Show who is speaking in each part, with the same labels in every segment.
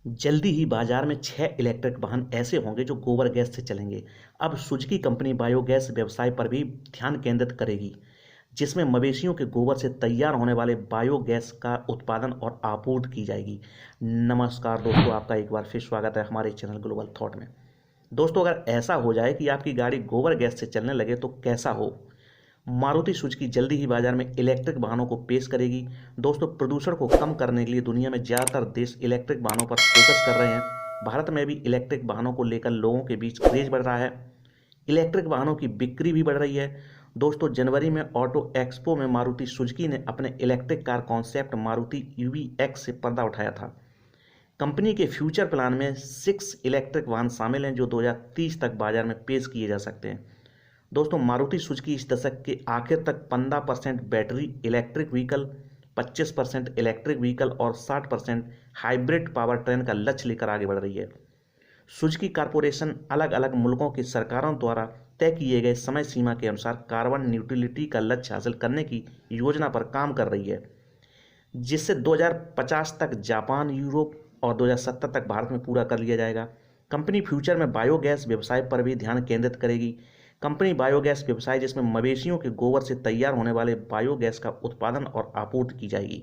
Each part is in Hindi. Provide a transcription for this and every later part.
Speaker 1: जल्दी ही बाजार में 6 इलेक्ट्रिक वाहन ऐसे होंगे जो गोबर गैस से चलेंगे। अब सुजुकी कंपनी बायोगैस व्यवसाय पर भी ध्यान केंद्रित करेगी, जिसमें मवेशियों के गोबर से तैयार होने वाले बायोगैस का उत्पादन और आपूर्ति की जाएगी। नमस्कार दोस्तों, आपका एक बार फिर स्वागत है हमारे चैनल ग्लोबल थॉट में। दोस्तों, अगर ऐसा हो जाए कि आपकी गाड़ी गोबर गैस से चलने लगे तो कैसा हो। मारुति सुजुकी जल्दी ही बाजार में इलेक्ट्रिक वाहनों को पेश करेगी। दोस्तों, प्रदूषण को कम करने के लिए दुनिया में ज़्यादातर देश इलेक्ट्रिक वाहनों पर फोकस कर रहे हैं। भारत में भी इलेक्ट्रिक वाहनों को लेकर लोगों के बीच क्रेज बढ़ रहा है। इलेक्ट्रिक वाहनों की बिक्री भी बढ़ रही है। दोस्तों, जनवरी में ऑटो एक्सपो में मारुति सुजुकी ने अपने electric car concept Maruti EV x से पर्दा उठाया था। कंपनी के फ्यूचर प्लान में 6 इलेक्ट्रिक वाहन शामिल हैं जो 2030 तक बाजार में पेश किए जा सकते हैं। दोस्तों, मारुति सुजुकी इस दशक के आखिर तक 15% battery electric vehicle, 25% electric vehicle और 60% हाइब्रिड पावर ट्रेन का लक्ष्य लेकर आगे बढ़ रही है। सुजुकी कॉरपोरेशन अलग अलग मुल्कों की सरकारों द्वारा तय किए गए समय सीमा के अनुसार कार्बन न्यूट्रलिटी का लक्ष्य हासिल करने की योजना पर काम कर रही है, जिससे 2050 तक जापान, यूरोप और 2070 तक भारत में पूरा कर लिया जाएगा। कंपनी फ्यूचर में बायोगैस व्यवसाय पर भी ध्यान केंद्रित करेगी। कंपनी बायोगैस व्यवसाय, जिसमें मवेशियों के गोबर से तैयार होने वाले बायोगैस का उत्पादन और आपूर्ति की जाएगी।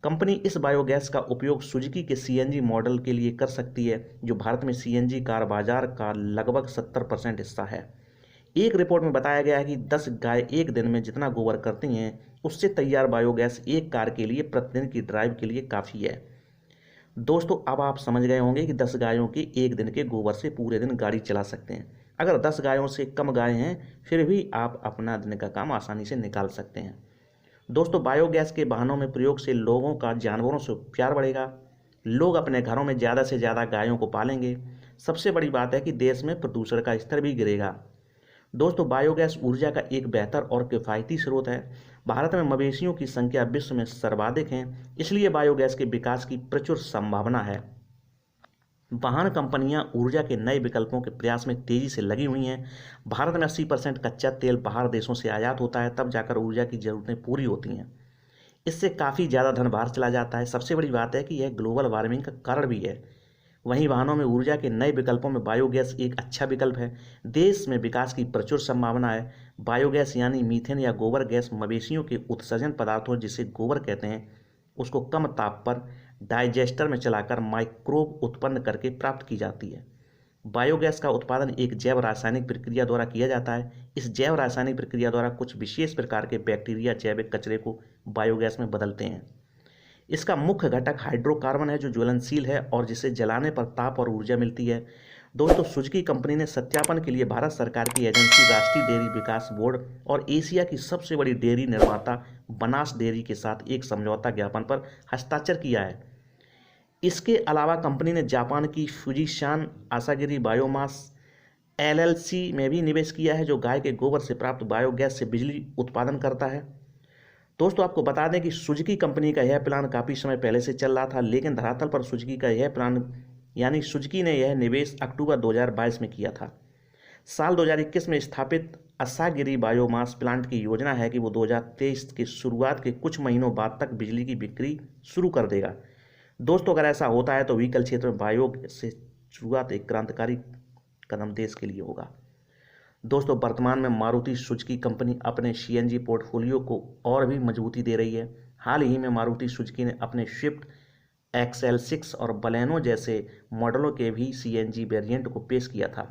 Speaker 1: कंपनी इस बायोगैस का उपयोग सुजुकी के सीएनजी मॉडल के लिए कर सकती है, जो भारत में सीएनजी कार बाजार का लगभग 70% हिस्सा है। एक रिपोर्ट में बताया गया है कि 10 गाय एक दिन में जितना गोबर करती हैं, उससे तैयार बायोगैस एक कार के लिए प्रतिदिन की ड्राइव के लिए काफ़ी है। दोस्तों, अब आप समझ गए होंगे कि 10 गायों के एक दिन के गोबर से पूरे दिन गाड़ी चला सकते हैं। अगर 10 गायों से कम गायें हैं, फिर भी आप अपना दिन का काम आसानी से निकाल सकते हैं। दोस्तों, बायोगैस के वाहनों में प्रयोग से लोगों का जानवरों से प्यार बढ़ेगा। लोग अपने घरों में ज़्यादा से ज़्यादा गायों को पालेंगे। सबसे बड़ी बात है कि देश में प्रदूषण का स्तर भी गिरेगा। दोस्तों, बायोगैस ऊर्जा का एक बेहतर और किफ़ायती स्रोत है। भारत में मवेशियों की संख्या विश्व में सर्वाधिक है, इसलिए बायोगैस के विकास की प्रचुर संभावना है। वाहन कंपनियां ऊर्जा के नए विकल्पों के प्रयास में तेजी से लगी हुई हैं। भारत में 80% कच्चा तेल बाहर देशों से आयात होता है, तब जाकर ऊर्जा की ज़रूरतें पूरी होती हैं। इससे काफ़ी ज़्यादा धन बाहर चला जाता है। सबसे बड़ी बात है कि यह ग्लोबल वार्मिंग का कारण भी है। वहीं वाहनों में ऊर्जा के नए विकल्पों में बायोगैस एक अच्छा विकल्प है। देश में विकास की प्रचुर संभावना है। बायोगैस यानी मीथेन या गोबर गैस मवेशियों के उत्सर्जन पदार्थों, जिसे गोबर कहते हैं, उसको कम ताप पर डाइजेस्टर में चलाकर माइक्रोब उत्पन्न करके प्राप्त की जाती है। बायोगैस का उत्पादन एक जैव रासायनिक प्रक्रिया द्वारा किया जाता है। इस जैव रासायनिक प्रक्रिया द्वारा कुछ विशेष प्रकार के बैक्टीरिया जैविक कचरे को बायोगैस में बदलते हैं। इसका मुख्य घटक हाइड्रोकार्बन है, जो ज्वलनशील है और जिसे जलाने पर ताप और ऊर्जा मिलती है। दोस्तों, सुजुकी कंपनी ने सत्यापन के लिए भारत सरकार की एजेंसी राष्ट्रीय डेयरी विकास बोर्ड और एशिया की सबसे बड़ी डेयरी निर्माता बनास डेयरी के साथ एक समझौता ज्ञापन पर हस्ताक्षर किया है। इसके अलावा कंपनी ने जापान की फुजीशान आसागिरी बायोमास एलएलसी में भी निवेश किया है, जो गाय के गोबर से प्राप्त बायोगैस से बिजली उत्पादन करता है। दोस्तों, आपको बता दें कि सुजुकी कंपनी का यह प्लान काफ़ी समय पहले से चल रहा था, लेकिन धरातल पर सुजुकी का यह प्लान यानी सुजुकी ने यह निवेश अक्टूबर 2022 में किया था। साल 2021 में स्थापित असागिरी बायोमास प्लांट की योजना है कि वो 2023 की शुरुआत के कुछ महीनों बाद तक बिजली की बिक्री शुरू कर देगा। दोस्तों, अगर ऐसा होता है तो व्हीकल क्षेत्र में बायो से शुरुआत एक क्रांतिकारी कदम देश के लिए होगा। दोस्तों, वर्तमान में मारुति सुजुकी कंपनी अपने सीएनजी पोर्टफोलियो को और भी मजबूती दे रही है। हाल ही में मारुति सुजुकी ने अपने स्विफ्ट XL6 और बलेनो जैसे मॉडलों के भी सीएनजी वेरिएंट को पेश किया था।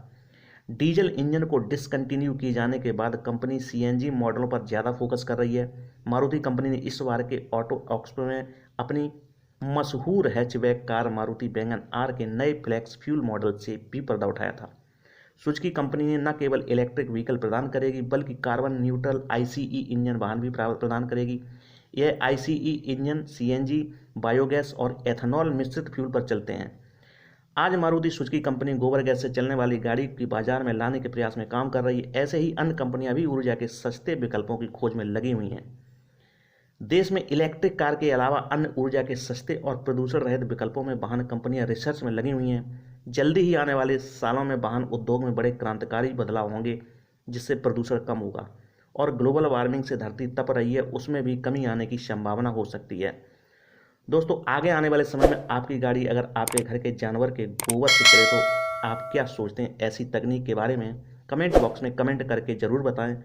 Speaker 1: डीजल इंजन को डिसकंटिन्यू किए जाने के बाद कंपनी सीएनजी मॉडलों पर ज़्यादा फोकस कर रही है। मारुति कंपनी ने इस बार के ऑटो एक्सपो में अपनी मशहूर hatchback car Maruti wagon R के नए फ्लैक्स फ्यूल मॉडल से भी पर्दा उठाया था। सुजुकी कंपनी ने न केवल इलेक्ट्रिक व्हीकल प्रदान करेगी, बल्कि कार्बन न्यूट्रल आईसीई इंजन वाहन भी प्रदान करेगी। यह आईसीई इंजन सीएनजी, बायोगैस और एथेनॉल मिश्रित फ्यूल पर चलते हैं। आज मारुति सुजुकी कंपनी गोबर गैस से चलने वाली गाड़ी की बाजार में लाने के प्रयास में काम कर रही है। ऐसे ही अन्य कंपनियां भी ऊर्जा के सस्ते विकल्पों की खोज में लगी हुई हैं। देश में इलेक्ट्रिक कार के अलावा अन्य ऊर्जा के सस्ते और प्रदूषण रहित विकल्पों में वाहन कंपनियां रिसर्च में लगी हुई हैं। जल्दी ही आने वाले सालों में वाहन उद्योग में बड़े क्रांतिकारी बदलाव होंगे, जिससे प्रदूषण कम होगा और ग्लोबल वार्मिंग से धरती तप रही है, उसमें भी कमी आने की संभावना हो सकती है। दोस्तों आगे आने वाले समय में आपकी गाड़ी अगर आपके घर के जानवर के गोबर से चले तो आप क्या सोचते हैं ऐसी तकनीक के बारे में? कमेंट बॉक्स में कमेंट करके ज़रूर बताएं।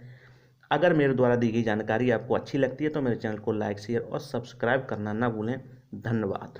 Speaker 1: अगर मेरे द्वारा दी गई जानकारी आपको अच्छी लगती है तो मेरे चैनल को लाइक शेयर और सब्सक्राइब करना ना भूलें। धन्यवाद।